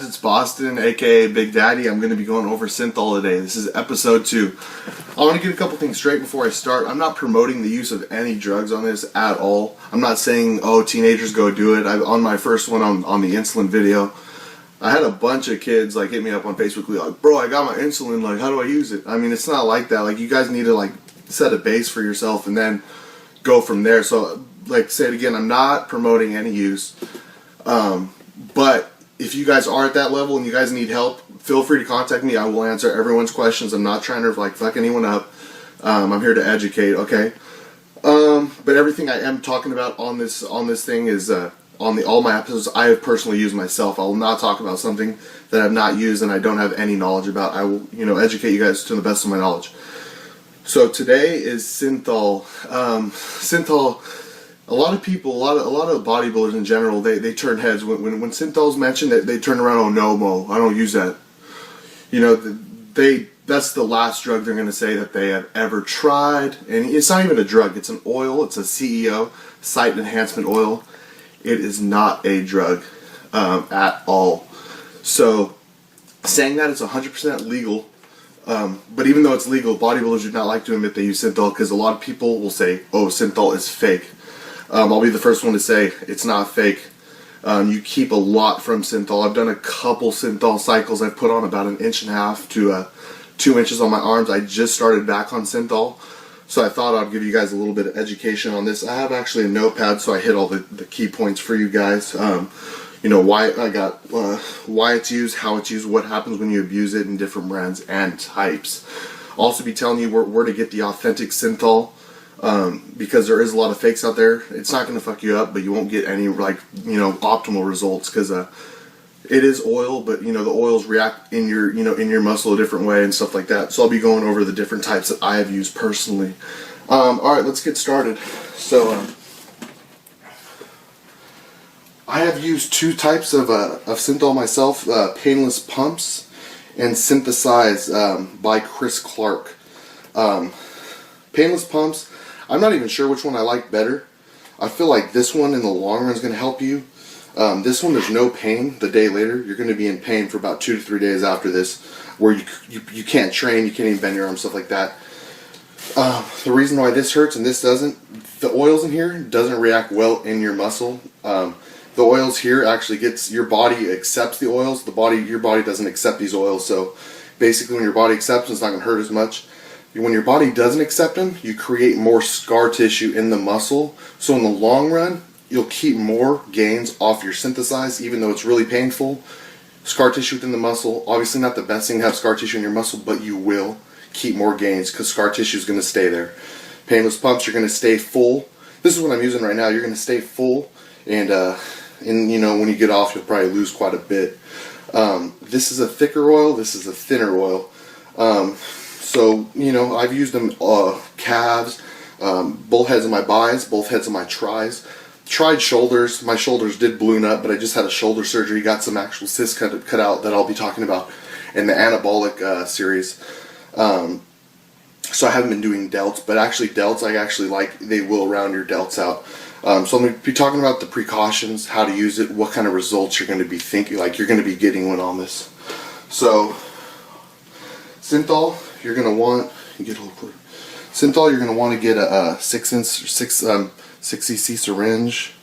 It's Bostin, aka Big Daddy. I'm going to be going over Synthol today. This is episode 2. I want to get a couple things straight before I start. I'm not promoting the use of any drugs on this at all. I'm not saying, oh, teenagers go do it. On my first one on the insulin video, I had a bunch of kids like hit me up on Facebook like, bro, I got my insulin, like, how do I use it? I mean, it's not like that. Like, you guys need to like set a base for yourself and then go from there. So, like, say it again, I'm not promoting any use. But if you guys are at that level and you guys need help, feel free to contact me. I will answer everyone's questions. I'm not trying to like fuck anyone up. I'm here to educate, okay? But everything I am talking about on this thing is all my episodes I have personally used myself. I will not talk about something that I've not used and I don't have any knowledge about. I will, educate you guys to the best of my knowledge. So today is Synthol. Synthol. A lot of people, a lot of bodybuilders in general, they turn heads when Synthol's mentioned. They turn around, oh no, Mo, I don't use that. That's the last drug they're going to say that they have ever tried, and it's not even a drug. It's an oil. It's a CEO, site enhancement oil. It is not a drug at all. So saying that it's 100% legal, but even though it's legal, bodybuilders do not like to admit they use Synthol because a lot of people will say, oh, Synthol is fake. I'll be the first one to say it's not fake. You keep a lot from Synthol. I've done a couple Synthol cycles. I've put on about 1.5 inches to 2 inches on my arms. I just started back on Synthol, so I thought I'd give you guys a little bit of education on this. I have actually a notepad, so I hit all the key points for you guys. Why it's used, how it's used, what happens when you abuse it in different brands and types. I'll also be telling you where to get the authentic Synthol. Because there is a lot of fakes out there. It's not going to fuck you up, but you won't get any optimal results because it is oil, but the oils react in your muscle a different way and stuff like that. So I'll be going over the different types that I have used personally. All right, let's get started. So I have used 2 types of Synthol myself: painless pumps and synthesized by Chris Clark. Painless pumps. I'm not even sure which one I like better. I feel like this one in the long run is going to help you. This one, there's no pain the day later. You're going to be in pain for about 2 to 3 days after this, where you can't train, you can't even bend your arm, stuff like that. The reason why this hurts and this doesn't, the oils in here doesn't react well in your muscle. The oils here actually your body accepts the oils. Your body doesn't accept these oils. So basically when your body accepts them, it's not going to hurt as much. When your body doesn't accept them, you create more scar tissue in the muscle. So in the long run, you'll keep more gains off your synthesized, even though it's really painful. Scar tissue within the muscle, obviously not the best thing to have scar tissue in your muscle, but you will keep more gains because scar tissue is going to stay there. Painless pumps, you're going to stay full. This is what I'm using right now. You're going to stay full, and when you get off, you'll probably lose quite a bit. This is a thicker oil. This is a thinner oil. So, I've used them calves, both heads of my bis, both heads of my tris. Tried shoulders. My shoulders did balloon up, but I just had a shoulder surgery. Got some actual cysts cut out that I'll be talking about in the anabolic series. So I haven't been doing delts, but actually delts, I actually like, they will round your delts out. So I'm going to be talking about the precautions, how to use it, what kind of results you're going to be thinking, like you're going to be getting when on this. So, Synthol. You're going to want, Synthol, you're going to want to get a 6 cc syringe.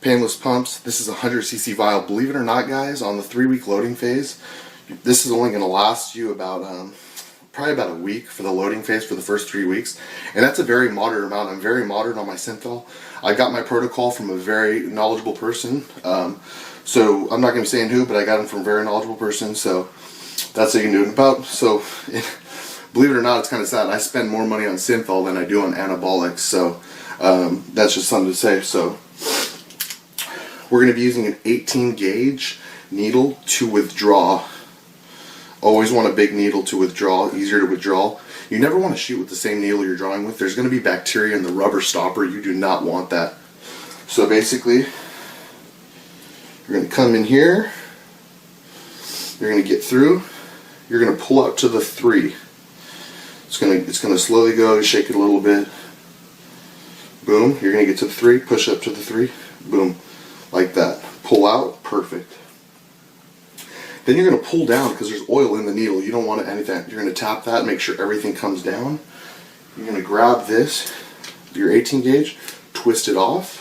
Painless pumps. This is a 100 cc vial. Believe it or not, guys, on the 3-week loading phase, this is only going to last you about probably about a week for the loading phase for the first 3 weeks, and that's a very moderate amount. I'm very moderate on my Synthol. I got my protocol from a very knowledgeable person, so I'm not going to be saying who, but I got it from a very knowledgeable person. So that's what you can do it about. So, believe it or not, it's kind of sad. I spend more money on Synthol than I do on anabolics. So, that's just something to say. So, we're going to be using an 18 gauge needle to withdraw. Always want a big needle to withdraw, easier to withdraw. You never want to shoot with the same needle you're drawing with. There's going to be bacteria in the rubber stopper. You do not want that. So, basically, you're going to come in here. You're going to get through. You're going to pull up to the 3. It's going to slowly go, shake it a little bit. Boom. You're going to get to the 3, push up to the 3. Boom. Like that. Pull out. Perfect. Then you're going to pull down because there's oil in the needle. You don't want anything. You're going to tap that, make sure everything comes down. You're going to grab this, your 18 gauge, twist it off,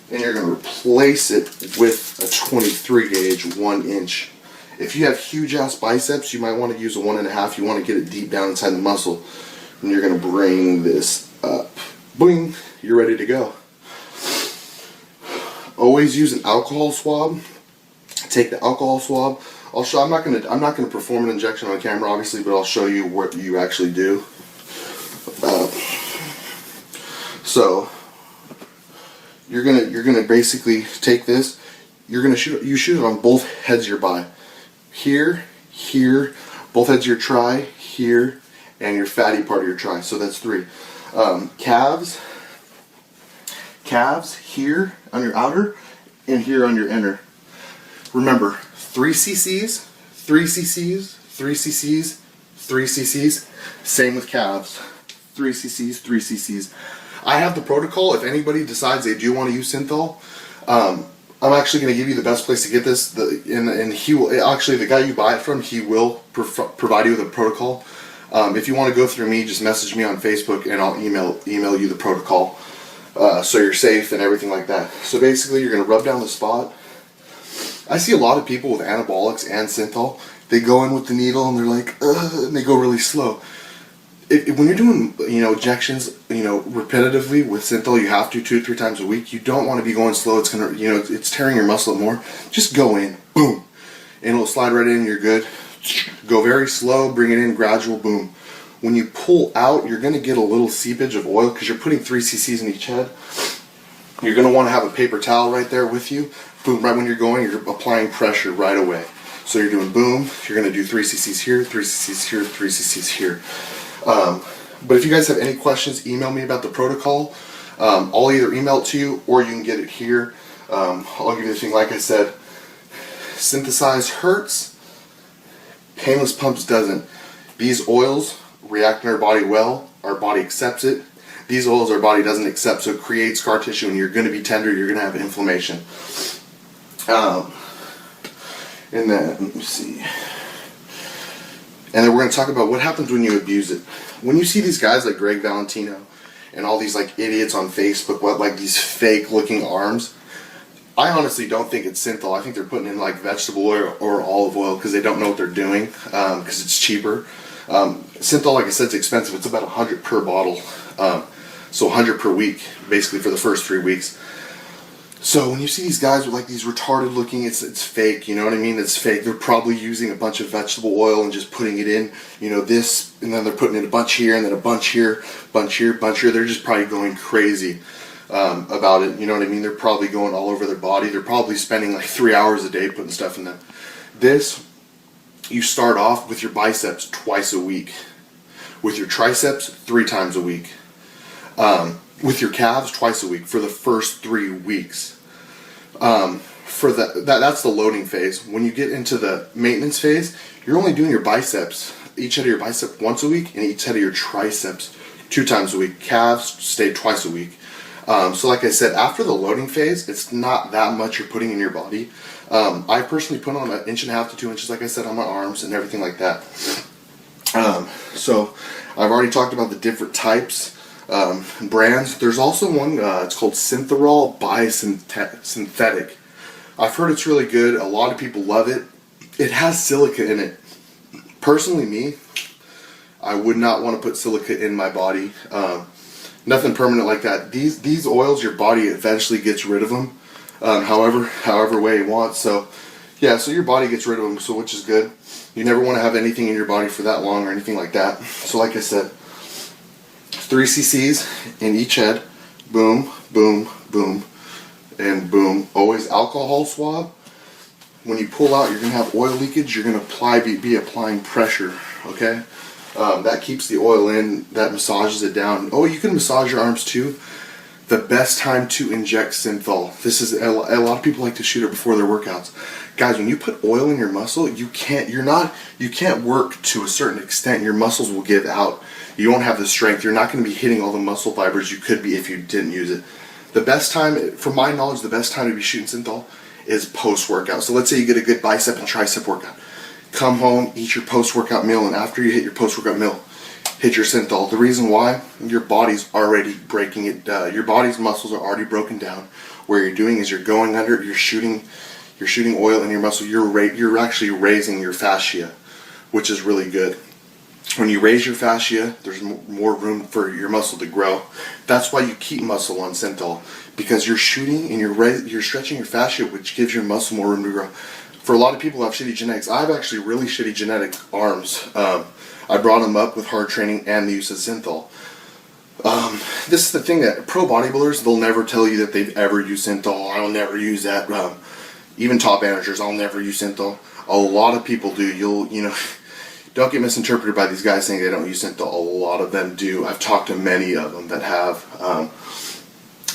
and you're going to replace it with a 23 gauge 1 inch. If you have huge ass biceps, you might want to use a 1.5. You want to get it deep down inside the muscle. And you're going to bring this up. Boing! You're ready to go. Always use an alcohol swab. Take the alcohol swab. I'm not gonna perform an injection on camera, obviously, but I'll show you what you actually do. So you're gonna basically take this. You shoot it on both heads of your bi. Here, both heads of your tri, here, and your fatty part of your tri. So that's 3. Calves here on your outer, and here on your inner. Remember, 3 cc's, 3 cc's, 3 cc's, 3 cc's. Same with calves. 3 cc's, 3 cc's. I have the protocol. If anybody decides they do want to use Synthol, I'm actually going to give you the best place to get this. And he will actually, the guy you buy it from, he will provide you with a protocol. If you want to go through me, just message me on Facebook, and I'll email you the protocol, so you're safe and everything like that. So basically, you're going to rub down the spot. I see a lot of people with anabolics and Synthol. They go in with the needle and they're like, and they go really slow. When you're doing, injections, repetitively with Synthol, you have to 2-3 times a week. You don't want to be going slow. It's gonna, it's tearing your muscle up more. Just go in, boom, and it'll slide right in. You're good. Go very slow. Bring it in, gradual, boom. When you pull out, you're gonna get a little seepage of oil because you're putting 3 cc's in each head. You're gonna want to have a paper towel right there with you. Boom, right when you're going, you're applying pressure right away. So you're doing boom, you're going to do 3 cc's here, 3 cc's here, 3 cc's here. But if you guys have any questions, email me about the protocol. I'll either email it to you or you can get it here. I'll give you the thing, like I said, synthesized hurts, painless pumps doesn't. These oils react in our body well, our body accepts it. These oils our body doesn't accept, so it creates scar tissue, and you're going to be tender, you're going to have inflammation. And then, let me see. And then we're going to talk about what happens when you abuse it. When you see these guys like Greg Valentino and all these like idiots on Facebook with like these fake looking arms, I honestly don't think it's Synthol. I think they're putting in like vegetable oil or olive oil because they don't know what they're doing, because it's cheaper. Synthol, like I said, it's expensive. It's about $100 per bottle. So $100 per week, basically for the first 3 weeks. So when you see these guys with like these retarded looking, it's fake, you know what I mean? It's fake. They're probably using a bunch of vegetable oil and just putting it in, this, and then they're putting in a bunch here, and then a bunch here, bunch here, bunch here. They're just probably going crazy about it, you know what I mean? They're probably going all over their body. They're probably spending like 3 hours a day putting stuff in them. This, you start off with your biceps twice a week. With your triceps, 3 times a week. With your calves, twice a week for the first 3 weeks. That's the loading phase. When you get into the maintenance phase, you're only doing your biceps, each head of your bicep once a week, and each head of your triceps 2 times a week. Calves stay twice a week. So like I said, after the loading phase, it's not that much you're putting in your body. I personally put on 1.5 to 2 inches, like I said, on my arms and everything like that. So I've already talked about the different types. Brands. There's also one, it's called Synthol Biosynthetic. I've heard it's really good. A lot of people love it. It has silica in it. Personally, me, I would not want to put silica in my body. Nothing permanent like that. These oils, your body eventually gets rid of them, however way you want. So yeah, so your body gets rid of them, so which is good. You never want to have anything in your body for that long or anything like that. So like I said, 3 cc's in each head, boom, boom, boom, and boom. Always alcohol swab. When you pull out, you're going to have oil leakage. You're going to be applying pressure, okay? That keeps the oil in, that massages it down. Oh, you can massage your arms too. The best time to inject Synthol. This is a lot of people like to shoot it before their workouts. Guys, when you put oil in your muscle, you can't work to a certain extent. Your muscles will give out. You won't have the strength. You're not going to be hitting all the muscle fibers you could be if you didn't use it. The best time, from my knowledge, the best time to be shooting Synthol is post-workout. So let's say you get a good bicep and tricep workout. Come home, eat your post-workout meal, and after you hit your post-workout meal, hit your Synthol. The reason why, your body's already breaking it, your body's muscles are already broken down. What you're doing is you're going under, you're shooting oil in your muscle. You're actually raising your fascia, which is really good. When you raise your fascia, there's more room for your muscle to grow. That's why you keep muscle on Synthol, because you're shooting and you're stretching your fascia, which gives your muscle more room to grow. For a lot of people who have shitty genetics, I have actually really shitty genetic arms. I brought them up with hard training and the use of Synthol. This is the thing that pro bodybuilders, they'll never tell you that they've ever used Synthol. I'll never use that. Even top managers, I'll never use Synthol. A lot of people do. Don't get misinterpreted by these guys saying they don't use Synthol. A lot of them do. I've talked to many of them that have.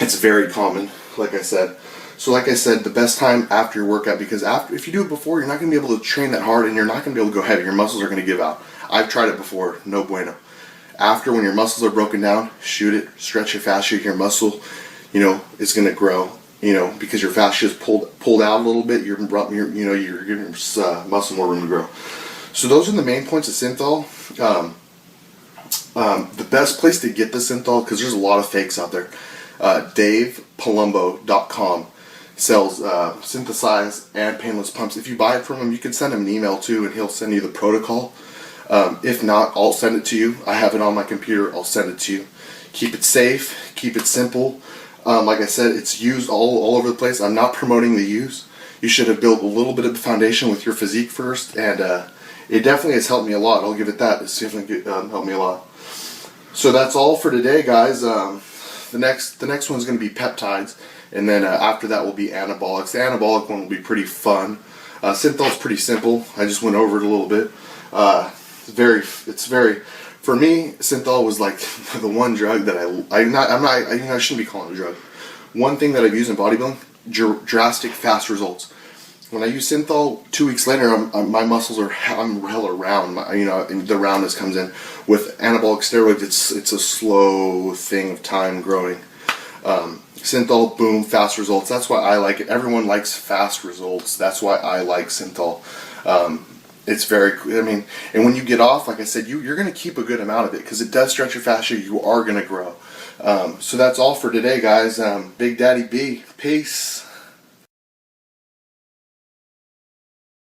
It's very common, like I said. So like I said, the best time after your workout, because if you do it before, you're not going to be able to train that hard and you're not going to be able to go heavy. Your muscles are going to give out. I've tried it before, no bueno. After, when your muscles are broken down, shoot it, stretch your fascia, your muscle, is going to grow, because your fascia is pulled out a little bit, you're giving your muscle more room to grow. So those are the main points of Synthol. The best place to get the Synthol, because there's a lot of fakes out there, DavePalumbo.com sells synthesized and painless pumps. If you buy it from him, you can send him an email too, and he'll send you the protocol. If not, I'll send it to you. I have it on my computer. I'll send it to you. Keep it safe. Keep it simple. Like I said, it's used all over the place. I'm not promoting the use. You should have built a little bit of the foundation with your physique first, and it definitely has helped me a lot. I'll give it that. It's definitely helped me a lot. So that's all for today, guys. The next one is going to be peptides, and then after that will be anabolics. The anabolic one will be pretty fun. Synthol's pretty simple. I just went over it a little bit. For me, Synthol was like the one drug that I shouldn't be calling it a drug. One thing that I've used in bodybuilding, drastic, fast results. When I use Synthol, 2 weeks later, my muscles I'm hella round. And the roundness comes in. With anabolic steroids, it's a slow thing of time growing. Synthol, boom, fast results. That's why I like it. Everyone likes fast results. That's why I like Synthol. It's very, and when you get off, like I said, you're going to keep a good amount of it because it does stretch your fascia. You are going to grow. So that's all for today, guys. Big Daddy B. Peace.